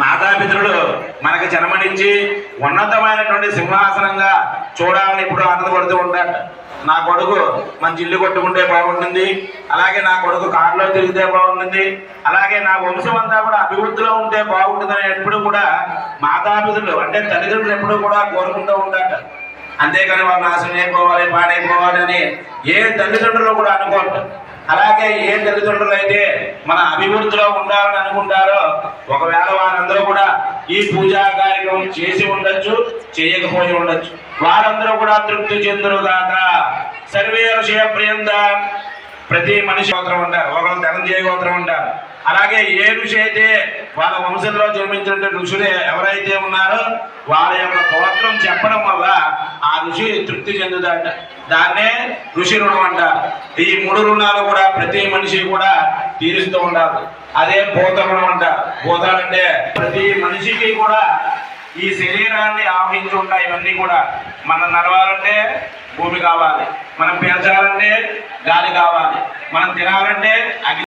మాతాపితరుడు మనకు జన్మనిచ్చి ఉన్నతమైనటువంటి సింహాసనంగా చూడాలని ఇప్పుడు ఆనందపడుతూ ఉంటాడు. నా కొడుకు మంచి ఇల్లు కొట్టుకుంటే బాగుంటుంది, అలాగే నా కొడుకు కారులో తిరిగితే బాగుంటుంది, అలాగే నా వంశం అంతా కూడా అభివృద్ధిలో ఉంటే బాగుంటుందని ఎప్పుడు కూడా మాతాపితరులు అంటే తల్లిదండ్రులు ఎప్పుడు కూడా కోరుకుంటూ ఉంటారు. అంతేకాని వాళ్ళు నాశనం అయిపోవాలి, పాడైపోవాలి అని ఏ తల్లిదండ్రులు కూడా అనుకోండి. అలాగే ఏ తల్లిదండ్రులు అయితే మన అభివృద్ధిలో ఉండాలని అనుకుంటారో ఒకవేళ వారందరూ కూడా ఈ పూజా కార్యక్రమం చేసి ఉండొచ్చు, చేయకపోయి ఉండొచ్చు, వారందరూ కూడా తృప్తి చెందురుగాక. సర్వే ఋషయ ప్రియంద. ప్రతి మనిషి గోత్రం ఉంటారు, ఒకరు ధనంజయ గోత్రం ఉంటారు. అలాగే ఏ ఋషి అయితే వాళ్ళ వంశంలో జన్మించిన ఋషులు ఎవరైతే ఉన్నారో వాళ్ళ యొక్క గోత్రం చెప్పడం వల్ల ఆ ఋషి తృప్తి చెందుతాట. దాన్నే ఋషి రుణం అంటారు. ఈ 3 రుణాలు కూడా ప్రతి మనిషి కూడా తీరుస్తూ ఉండాలి. అదే భూత రుణం అంటారు. భూతాలంటే ప్రతి మనిషికి కూడా ఈ శరీరాన్ని ఆవహించి ఉంటాయి. ఇవన్నీ కూడా మనం నడవాలంటే భూమి కావాలి, మనం పీల్చాలంటే గాలి కావాలి, మనం తినాలంటే అగ్ని